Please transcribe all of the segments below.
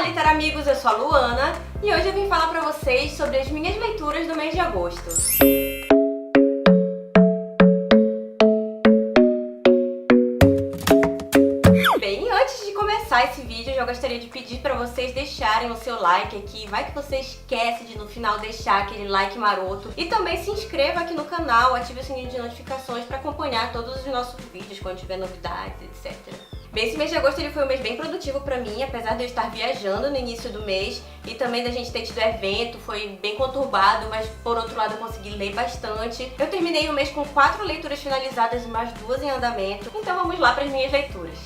Olá, literamigos, eu sou a Luana e hoje eu vim falar pra vocês sobre as minhas leituras do mês de agosto. Bem, antes de começar esse vídeo, eu já gostaria de pedir pra vocês deixarem o seu like aqui. Vai que você esquece de no final deixar aquele like maroto. E também se inscreva aqui no canal, ative o sininho de notificações pra acompanhar todos os nossos vídeos quando tiver novidades, etc. Bem, esse mês de agosto ele foi um mês bem produtivo pra mim, apesar de eu estar viajando no início do mês e também da gente ter tido evento, foi bem conturbado, mas por outro lado eu consegui ler bastante. Eu terminei o mês com 4 leituras finalizadas e mais 2 em andamento, então vamos lá para as minhas leituras.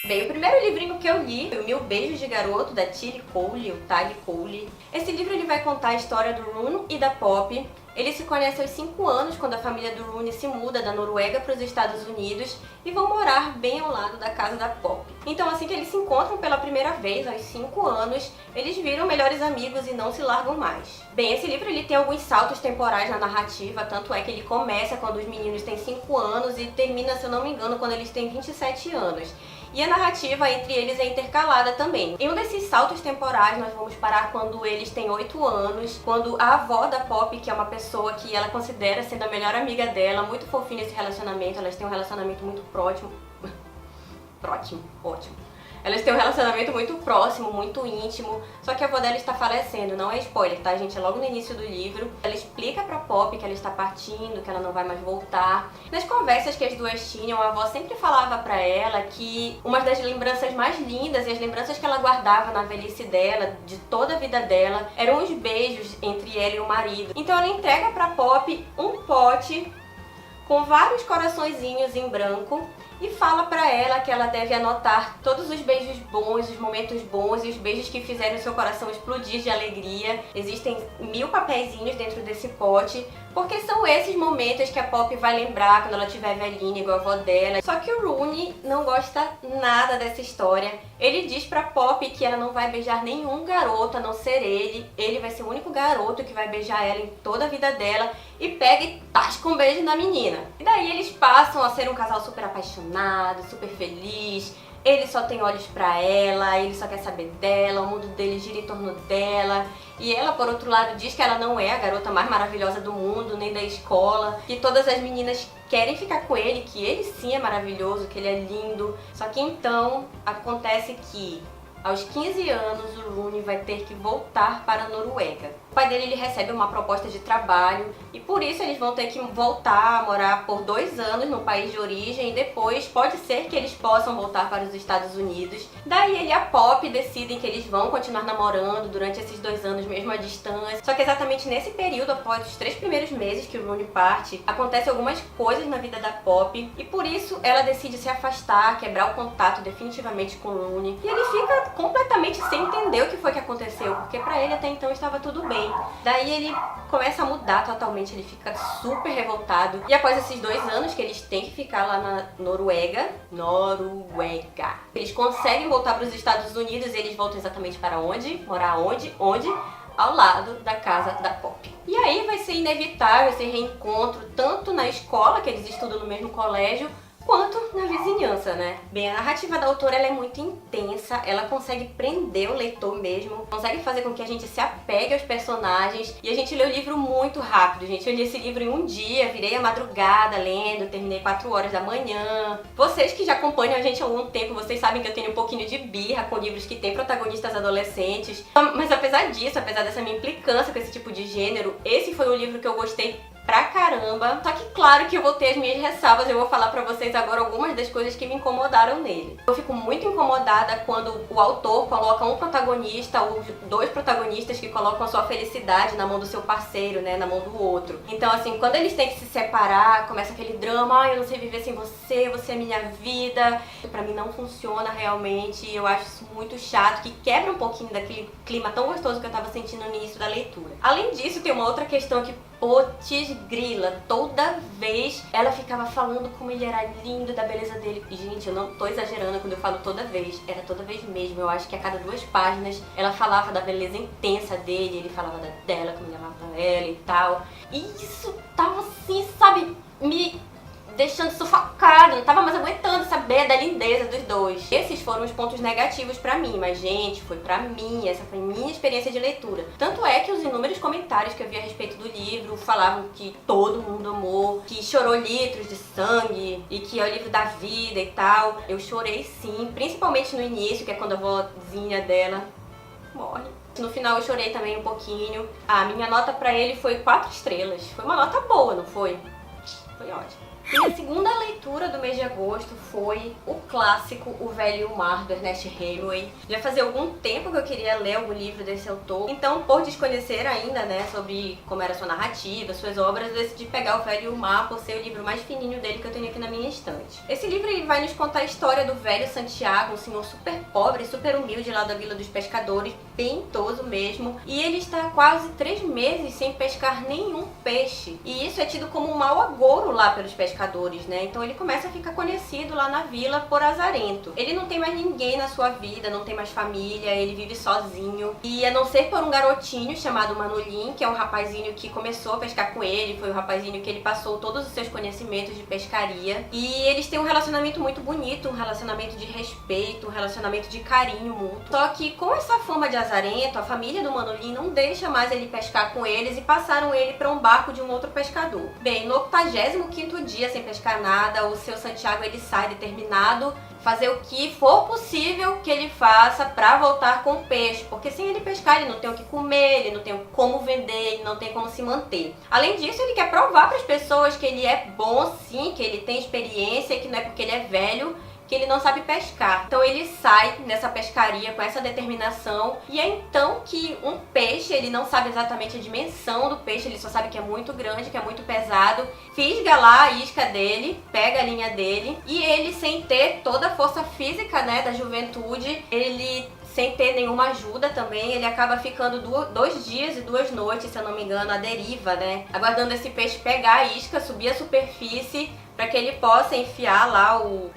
Bem, o primeiro livrinho que eu li foi o Mil Beijos de Garoto, da Tilly Cole, ou Tali Cole. Esse livro ele vai contar a história do Rune e da Poppy. Eles se conhecem aos 5 anos, quando a família do Rune se muda da Noruega para os Estados Unidos e vão morar bem ao lado da casa da Poppy. Então assim que eles se encontram pela primeira vez, aos 5 anos, eles viram melhores amigos e não se largam mais. Bem, esse livro ele tem alguns saltos temporais na narrativa, tanto é que ele começa quando os meninos têm 5 anos e termina, se eu não me engano, quando eles têm 27 anos. E a narrativa entre eles é intercalada também. Em um desses saltos temporais nós vamos parar quando eles têm 8 anos, quando a avó da Poppy, que é uma pessoa que ela considera sendo a melhor amiga dela, muito fofinha esse relacionamento, elas têm um relacionamento muito próximo. Ótimo. Elas têm um relacionamento muito próximo, muito íntimo, só que a avó dela está falecendo, não é spoiler, tá gente? É logo no início do livro. Ela explica pra Poppy que ela está partindo, que ela não vai mais voltar. Nas conversas que as duas tinham, a avó sempre falava pra ela que uma das lembranças mais lindas e as lembranças que ela guardava na velhice dela, de toda a vida dela, eram os beijos entre ela e o marido. Então ela entrega pra Poppy um pote com vários coraçõezinhos em branco e fala pra ela que ela deve anotar todos os beijos bons, os momentos bons e os beijos que fizeram seu coração explodir de alegria. Existem 1000 papeizinhos dentro desse pote, porque são esses momentos que a Poppy vai lembrar quando ela estiver velhinha, igual a avó dela. Só que o Rune não gosta nada dessa história. Ele diz pra Poppy que ela não vai beijar nenhum garoto a não ser ele. Ele vai ser o único garoto que vai beijar ela em toda a vida dela. E pega e tasca um beijo na menina. E daí eles passam a ser um casal super apaixonado, super feliz. Ele só tem olhos pra ela, ele só quer saber dela, o mundo dele gira em torno dela. E ela, por outro lado, diz que ela não é a garota mais maravilhosa do mundo, nem da escola. Que todas as meninas querem ficar com ele, que ele sim é maravilhoso, que ele é lindo. Só que então acontece que aos 15 anos o Rune vai ter que voltar para a Noruega. O pai dele ele recebe uma proposta de trabalho e por isso eles vão ter que voltar a morar por 2 anos no país de origem e depois pode ser que eles possam voltar para os Estados Unidos. Daí ele e a Poppy decidem que eles vão continuar namorando durante esses 2 anos mesmo à distância. Só que exatamente nesse período, após os 3 primeiros meses que o Rune parte, acontecem algumas coisas na vida da Poppy e por isso ela decide se afastar, quebrar o contato definitivamente com o Rune. E ele fica completamente sem entender o que foi que aconteceu, porque pra ele até então estava tudo bem. Daí ele começa a mudar totalmente, ele fica super revoltado. E após esses 2 anos que eles têm que ficar lá na Noruega, eles conseguem voltar para os Estados Unidos e eles voltam exatamente para onde? Morar onde? Ao lado da casa da Poppy. E aí vai ser inevitável esse reencontro, tanto na escola, que eles estudam no mesmo colégio, quanto na vizinhança, né? Bem, a narrativa da autora ela é muito intensa, ela consegue prender o leitor mesmo, consegue fazer com que a gente se apegue aos personagens e a gente lê o livro muito rápido, gente. Eu li esse livro em um dia, virei a madrugada lendo, terminei 4 horas da manhã. Vocês que já acompanham a gente há algum tempo, vocês sabem que eu tenho um pouquinho de birra com livros que têm protagonistas adolescentes, mas apesar disso, apesar dessa minha implicância com esse tipo de gênero, esse foi um livro que eu gostei pra caramba. Só que claro que eu vou ter as minhas ressalvas, eu vou falar pra vocês agora algumas das coisas que me incomodaram nele. Eu fico muito incomodada quando o autor coloca um protagonista ou 2 protagonistas que colocam a sua felicidade na mão do seu parceiro, né, na mão do outro. Então assim, quando eles têm que se separar, começa aquele drama, eu não sei viver sem você, você é minha vida. Pra mim não funciona realmente, eu acho isso muito chato, que quebra um pouquinho daquele clima tão gostoso que eu tava sentindo no início da leitura. Além disso, tem uma outra questão que putz grila, toda vez ela ficava falando como ele era lindo, da beleza dele. E gente, eu não tô exagerando quando eu falo toda vez, era toda vez mesmo. Eu acho que a cada 2 páginas ela falava da beleza intensa dele, ele falava dela, como ele amava ela e tal. E isso tava assim, sabe, me deixando sufocado, não tava mais aguentando saber da lindeza dos dois. Esses foram os pontos negativos pra mim, mas gente, foi pra mim, essa foi minha experiência de leitura. Tanto é que os inúmeros comentários que eu vi a respeito do livro falavam que todo mundo amou, que chorou litros de sangue e que é o livro da vida e tal. Eu chorei sim, principalmente no início, que é quando a vozinha dela morre. No final eu chorei também um pouquinho. A minha nota pra ele foi 4 estrelas. Foi uma nota boa, não foi? Foi ótimo. E a segunda leitura do mês de agosto foi o clássico O Velho e o Mar, do Ernest Hemingway. Já fazia algum tempo que eu queria ler algum livro desse autor, então por desconhecer ainda, né, sobre como era sua narrativa, suas obras, eu decidi pegar O Velho e o Mar por ser o livro mais fininho dele que eu tenho aqui na minha estante. Esse livro ele vai nos contar a história do velho Santiago, um senhor super pobre, super humilde lá da Vila dos Pescadores, bem idoso mesmo, e ele está há quase 3 meses sem pescar nenhum peixe, e isso é tido como um mau agouro lá pelos pescadores, né? Então ele começa a ficar conhecido lá na vila por azarento. Ele não tem mais ninguém na sua vida, não tem mais família, ele vive sozinho. E a não ser por um garotinho chamado Manolim, que é um rapazinho que começou a pescar com ele, foi o rapazinho que ele passou todos os seus conhecimentos de pescaria. E eles têm um relacionamento muito bonito, um relacionamento de respeito, um relacionamento de carinho mútuo. Só que com essa fama de azarento, a família do Manolim não deixa mais ele pescar com eles e passaram ele para um barco de um outro pescador. Bem, no 85º dia sem pescar nada, o seu Santiago ele sai determinado fazer o que for possível que ele faça para voltar com o peixe, porque sem ele pescar ele não tem o que comer, ele não tem como vender, ele não tem como se manter. Além disso, ele quer provar para as pessoas que ele é bom sim, que ele tem experiência, que não é porque ele é velho que ele não sabe pescar. Então ele sai nessa pescaria com essa determinação, e é então que um peixe, ele não sabe exatamente a dimensão do peixe, ele só sabe que é muito grande, que é muito pesado, fisga lá a isca dele, pega a linha dele, e ele, sem ter toda a força física, né, da juventude, ele sem ter nenhuma ajuda também, ele acaba ficando 2 dias e 2 noites, se eu não me engano, à deriva, né? Aguardando esse peixe pegar a isca, subir a superfície, para que ele possa enfiar lá o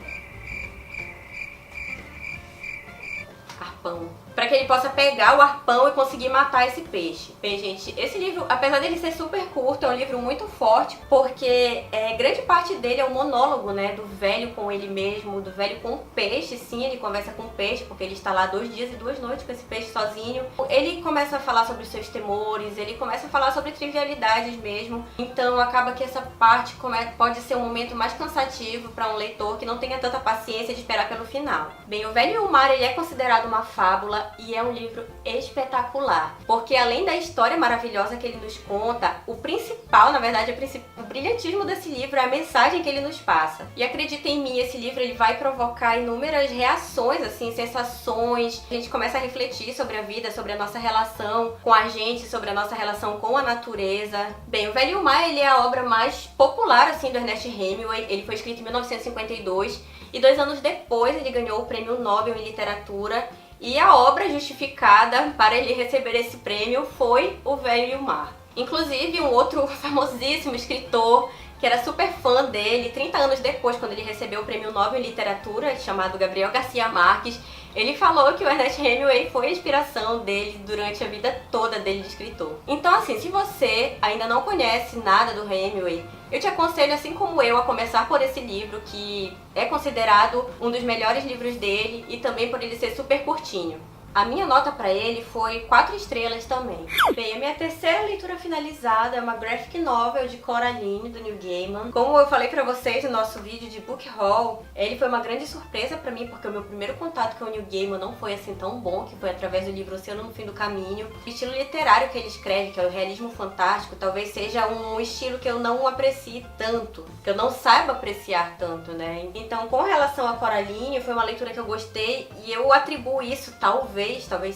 arpão. Para que ele possa pegar o arpão e conseguir matar esse peixe. Bem, gente, esse livro, apesar dele ser super curto, é um livro muito forte, porque grande parte dele é um monólogo, né, do velho com ele mesmo, do velho com o peixe. Sim, ele conversa com o peixe, porque ele está lá 2 dias e 2 noites com esse peixe sozinho. Ele começa a falar sobre os seus temores, ele começa a falar sobre trivialidades mesmo. Então acaba que essa parte pode ser um momento mais cansativo para um leitor que não tenha tanta paciência de esperar pelo final. Bem, O Velho e o Mar, ele é considerado uma fábula, e é um livro espetacular, porque além da história maravilhosa que ele nos conta, o principal, na verdade, o brilhantismo desse livro é a mensagem que ele nos passa. E acredita em mim, esse livro ele vai provocar inúmeras reações, assim, sensações. A gente começa a refletir sobre a vida, sobre a nossa relação com a gente, sobre a nossa relação com a natureza. Bem, O Velho e o Mar, ele é a obra mais popular, assim, do Ernest Hemingway. Ele foi escrito em 1952 e 2 anos depois ele ganhou o Prêmio Nobel em Literatura. E a obra justificada para ele receber esse prêmio foi O Velho e o Mar. Inclusive, um outro famosíssimo escritor que era super fã dele, 30 anos depois, quando ele recebeu o Prêmio Nobel em Literatura, chamado Gabriel Garcia Marques, ele falou que o Ernest Hemingway foi a inspiração dele durante a vida toda dele de escritor. Então, assim, se você ainda não conhece nada do Hemingway, eu te aconselho, assim como eu, a começar por esse livro, que é considerado um dos melhores livros dele, e também por ele ser super curtinho. A minha nota pra ele foi 4 estrelas também. Bem, a minha terceira leitura finalizada é uma graphic novel de Coraline, do Neil Gaiman. Como eu falei pra vocês no nosso vídeo de book haul, ele foi uma grande surpresa pra mim, porque o meu primeiro contato com o Neil Gaiman não foi assim tão bom, que foi através do livro Oceano no Fim do Caminho. O estilo literário que ele escreve, que é o realismo fantástico, talvez seja um estilo que eu não aprecie tanto, que eu não saiba apreciar tanto, né? Então, com relação a Coraline, foi uma leitura que eu gostei, e eu atribuo isso, talvez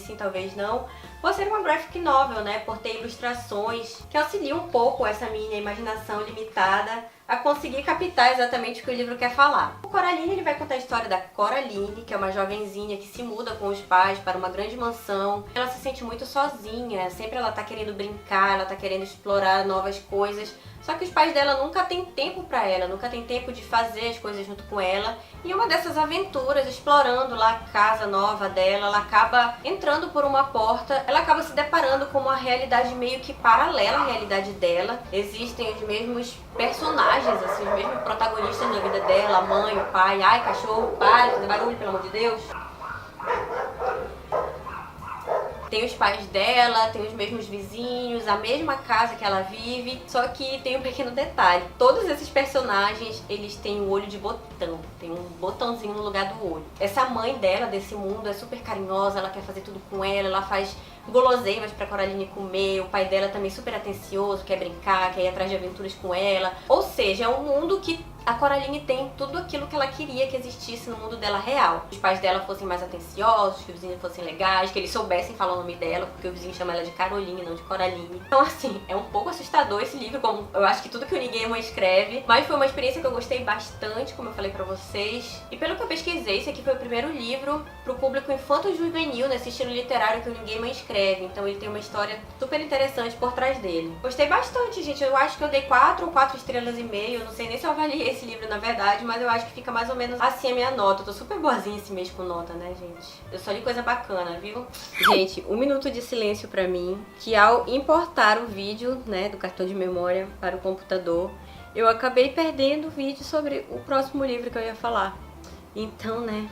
sim, talvez não, por ser uma graphic novel, né? Por ter ilustrações que auxiliam um pouco essa minha imaginação limitada a conseguir captar exatamente o que o livro quer falar. O Coraline, ele vai contar a história da Coraline, que é uma jovenzinha que se muda com os pais para uma grande mansão. Ela se sente muito sozinha, sempre ela tá querendo brincar, ela tá querendo explorar novas coisas, só que os pais dela nunca têm tempo para ela, nunca tem tempo de fazer as coisas junto com ela. E uma dessas aventuras, explorando lá a casa nova dela, ela acaba entrando por uma porta ela acaba se deparando com uma realidade meio que paralela à realidade dela. Existem os mesmos personagens, assim, os mesmos protagonistas na vida dela, a mãe, o pai. Ai, cachorro, para de fazer barulho, pelo amor de Deus. Tem os pais dela, tem os mesmos vizinhos, a mesma casa que ela vive, só que tem um pequeno detalhe. Todos esses personagens, eles têm um olho de botão, tem um botãozinho no lugar do olho. Essa mãe dela, desse mundo, é super carinhosa, ela quer fazer tudo com ela faz guloseimas pra Coraline comer, o pai dela também super atencioso, quer brincar, quer ir atrás de aventuras com ela. Ou seja, é um mundo que a Coraline tem tudo aquilo que ela queria que existisse no mundo dela real. Os pais dela fossem mais atenciosos, que os vizinhos fossem legais, que eles soubessem falar o nome dela, porque o vizinho chama ela de Caroline, não de Coraline. Então assim, é um pouco assustador esse livro, como eu acho que tudo que o Neil Gaiman escreve, mas foi uma experiência que eu gostei bastante, como eu falei pra vocês. E pelo que eu pesquisei, esse aqui foi o primeiro livro pro público infanto-juvenil, nesse estilo literário que o Neil Gaiman escreve. Então ele tem uma história super interessante por trás dele. Gostei bastante, gente. Eu acho que eu dei 4 ou 4 estrelas e meio. Eu não sei nem se eu avaliei esse livro na verdade, mas eu acho que fica mais ou menos assim a minha nota. Eu tô super boazinha esse mês com nota, né, gente? Eu só li coisa bacana, viu? Gente, 1 minuto de silêncio pra mim, que ao importar o vídeo, né, do cartão de memória para o computador, eu acabei perdendo o vídeo sobre o próximo livro que eu ia falar. Então, né,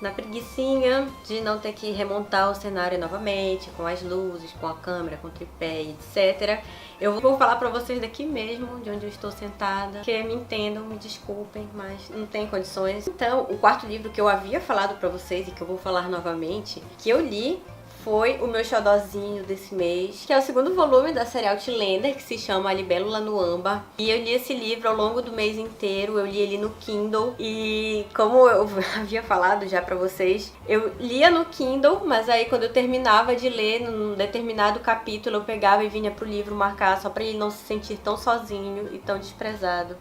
na preguicinha de não ter que remontar o cenário novamente, com as luzes, com a câmera, com o tripé, etc. Eu vou falar pra vocês daqui mesmo, de onde eu estou sentada, que me entendam, me desculpem, mas não tem condições. Então, o quarto livro que eu havia falado pra vocês e que eu vou falar novamente, que eu li, foi o meu xodózinho desse mês, que é o segundo volume da série Outlander, que se chama A Libélula no Âmbar. E eu li esse livro ao longo do mês inteiro, eu li ele no Kindle. E como eu havia falado já pra vocês, eu lia no Kindle, mas aí quando eu terminava de ler, num determinado capítulo, eu pegava e vinha pro livro marcar, só pra ele não se sentir tão sozinho e tão desprezado.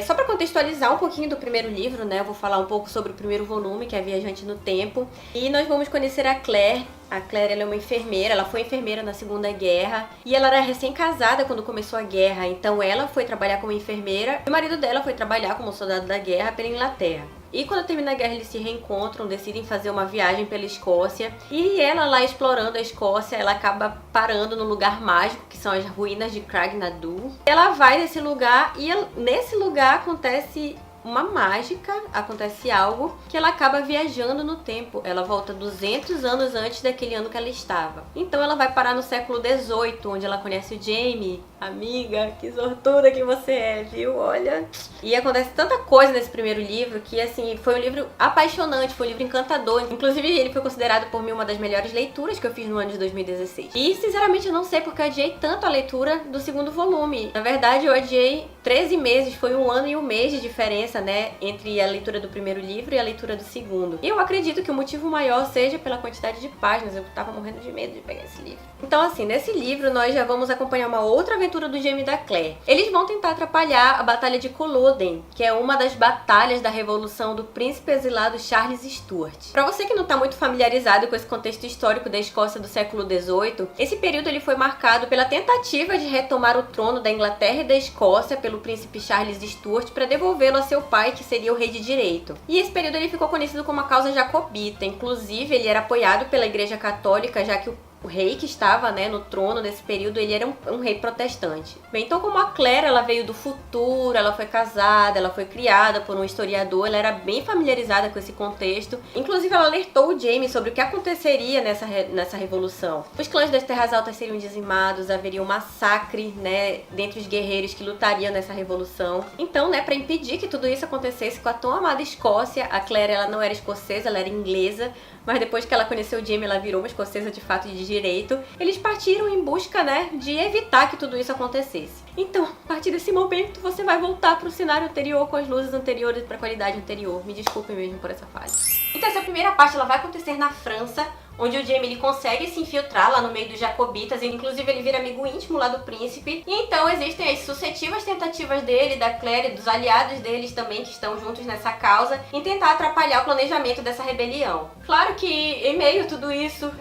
Só pra contextualizar um pouquinho do primeiro livro, né, eu vou falar um pouco sobre o primeiro volume, que é Viajante no Tempo. E nós vamos conhecer a Claire. A Claire, ela é uma enfermeira, ela foi enfermeira na Segunda Guerra e ela era recém-casada quando começou a guerra, então ela foi trabalhar como enfermeira e o marido dela foi trabalhar como soldado da guerra pela Inglaterra. E quando termina a guerra eles se reencontram, decidem fazer uma viagem pela Escócia e ela lá explorando a Escócia, ela acaba parando no lugar mágico, que são as ruínas de Craignadoor. Ela vai nesse lugar e nesse lugar acontece uma mágica, acontece algo que ela acaba viajando no tempo. Ela volta 200 anos antes daquele ano que ela estava. Então ela vai parar no século XVIII, onde ela conhece o Jamie. Amiga, que sortuda que você é, viu? Olha. E acontece tanta coisa nesse primeiro livro que, assim, foi um livro apaixonante, foi um livro encantador. Inclusive, ele foi considerado por mim uma das melhores leituras que eu fiz no ano de 2016. E, sinceramente, eu não sei porque eu adiei tanto a leitura do segundo volume. Na verdade, eu adiei 13 meses, foi 1 ano e 1 mês de diferença, né, entre a leitura do primeiro livro e a leitura do segundo. E eu acredito que o motivo maior seja pela quantidade de páginas. Eu tava morrendo de medo de pegar esse livro. Então, assim, nesse livro nós já vamos acompanhar uma outra aventura do Jamie e da Claire. Eles vão tentar atrapalhar a Batalha de Culloden, que é uma das batalhas da Revolução do Príncipe Exilado Charles Stuart. Pra você que não tá muito familiarizado com esse contexto histórico da Escócia do século XVIII, esse período ele foi marcado pela tentativa de retomar o trono da Inglaterra e da Escócia pelo príncipe Charles Stuart para devolvê-lo a seu pai, que seria o rei de direito. E esse período ele ficou conhecido como a causa jacobita. Inclusive, ele era apoiado pela Igreja Católica, já que o rei que estava, né, no trono nesse período, ele era um rei protestante. Bem, então como a Claire, ela veio do futuro, ela foi casada, ela foi criada por um historiador, ela era bem familiarizada com esse contexto. Inclusive, ela alertou o Jamie sobre o que aconteceria nessa revolução. Os clãs das Terras Altas seriam dizimados, haveria um massacre, né, dentre os guerreiros que lutariam nessa revolução. Então, né, para impedir que tudo isso acontecesse com a tão amada Escócia, a Claire, ela não era escocesa, ela era inglesa, mas depois que ela conheceu o Jamie, ela virou uma escocesa de fato e de direito. Eles partiram em busca, né, de evitar que tudo isso acontecesse. Então, a partir desse momento, você vai voltar para o cenário anterior, com as luzes anteriores, para a qualidade anterior. Me desculpem mesmo por essa falha. Então, essa primeira parte ela vai acontecer na França, onde o Jamie ele consegue se infiltrar lá no meio dos jacobitas, e inclusive ele vira amigo íntimo lá do príncipe. E então existem as sucessivas tentativas dele, da Claire e dos aliados deles também, que estão juntos nessa causa, em tentar atrapalhar o planejamento dessa rebelião. Claro que em meio a tudo isso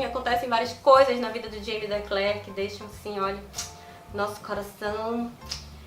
acontecem várias coisas na vida do Jamie e da Claire que deixam assim, olha, nosso coração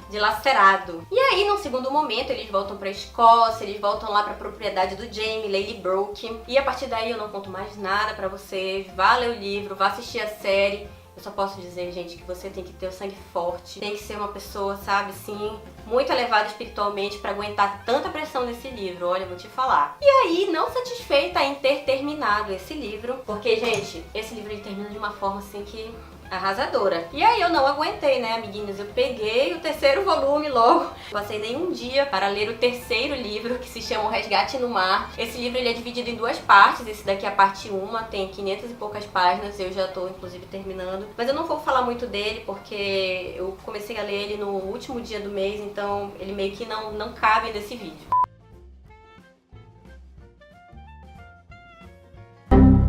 dilacerado. E aí, num segundo momento, eles voltam pra Escócia, eles voltam lá pra propriedade do Jaime, Lallybrook. E a partir daí eu não conto mais nada pra vocês. Vá ler o livro, vá assistir a série. Eu só posso dizer, gente, que você tem que ter o sangue forte, tem que ser uma pessoa, sabe, assim, muito elevada espiritualmente pra aguentar tanta pressão nesse livro, olha, eu vou te falar. E aí, não satisfeita em ter terminado esse livro, porque, gente, esse livro ele termina de uma forma, assim, que arrasadora. E aí eu não aguentei, né, amiguinhos? Eu peguei o terceiro volume logo. Passei nem um dia para ler o terceiro livro, que se chama O Resgate no Mar. Esse livro ele é dividido em duas partes. Esse daqui é a parte 1, tem 500 e poucas páginas. Eu já tô, inclusive, terminando. Mas eu não vou falar muito dele, porque eu comecei a ler ele no último dia do mês, então ele meio que não cabe nesse vídeo.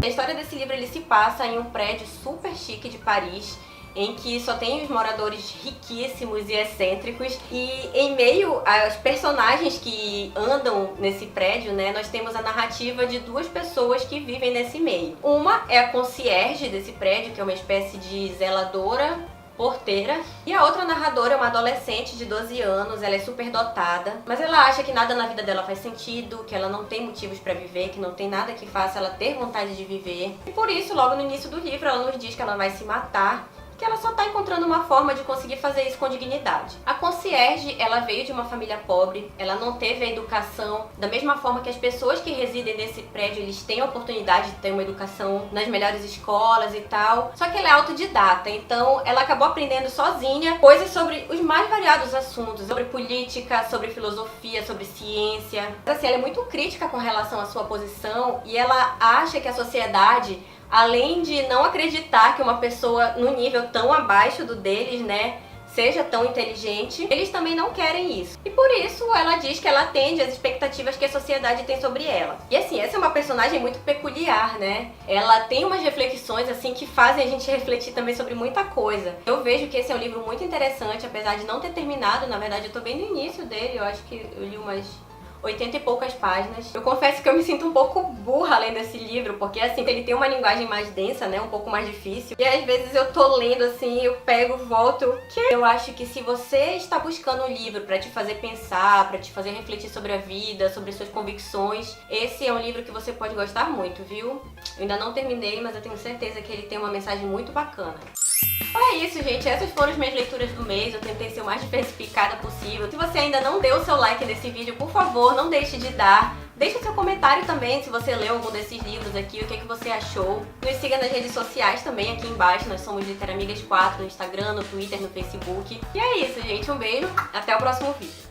A história desse livro ele se passa em um prédio super chique de Paris, em que só tem os moradores riquíssimos e excêntricos, e em meio aos personagens que andam nesse prédio, né, nós temos a narrativa de duas pessoas que vivem nesse meio. Uma é a concierge desse prédio, que é uma espécie de zeladora, porteira, e a outra narradora é uma adolescente de 12 anos, ela é super dotada, mas ela acha que nada na vida dela faz sentido, que ela não tem motivos pra viver, que não tem nada que faça ela ter vontade de viver. E por isso, logo no início do livro, ela nos diz que ela vai se matar, que ela só tá encontrando uma forma de conseguir fazer isso com dignidade. A concierge, ela veio de uma família pobre, ela não teve a educação da mesma forma que as pessoas que residem nesse prédio, eles têm a oportunidade de ter uma educação nas melhores escolas e tal, só que ela é autodidata, então ela acabou aprendendo sozinha coisas sobre os mais variados assuntos, sobre política, sobre filosofia, sobre ciência. Assim, ela é muito crítica com relação à sua posição e ela acha que a sociedade, além de não acreditar que uma pessoa no nível tão abaixo do deles, né, seja tão inteligente, eles também não querem isso. E por isso ela diz que ela atende às expectativas que a sociedade tem sobre ela. E assim, essa é uma personagem muito peculiar, né? Ela tem umas reflexões assim que fazem a gente refletir também sobre muita coisa. Eu vejo que esse é um livro muito interessante, apesar de não ter terminado, na verdade eu tô bem no início dele, eu acho que eu li umas 80 e poucas páginas. Eu confesso que eu me sinto um pouco burra lendo esse livro, porque assim, ele tem uma linguagem mais densa, né, um pouco mais difícil. E às vezes eu tô lendo assim, eu pego, volto, que eu acho que se você está buscando um livro pra te fazer pensar, pra te fazer refletir sobre a vida, sobre suas convicções, esse é um livro que você pode gostar muito, viu? Eu ainda não terminei, mas eu tenho certeza que ele tem uma mensagem muito bacana. É isso, gente. Essas foram as minhas leituras do mês. Eu tentei ser o mais diversificada possível. Se você ainda não deu o seu like nesse vídeo, por favor, não deixe de dar. Deixe seu comentário também se você leu algum desses livros aqui, o que você achou. Nos siga nas redes sociais também aqui embaixo. Nós somos Literamigas 4 no Instagram, no Twitter, no Facebook. E é isso, gente. Um beijo. Até o próximo vídeo.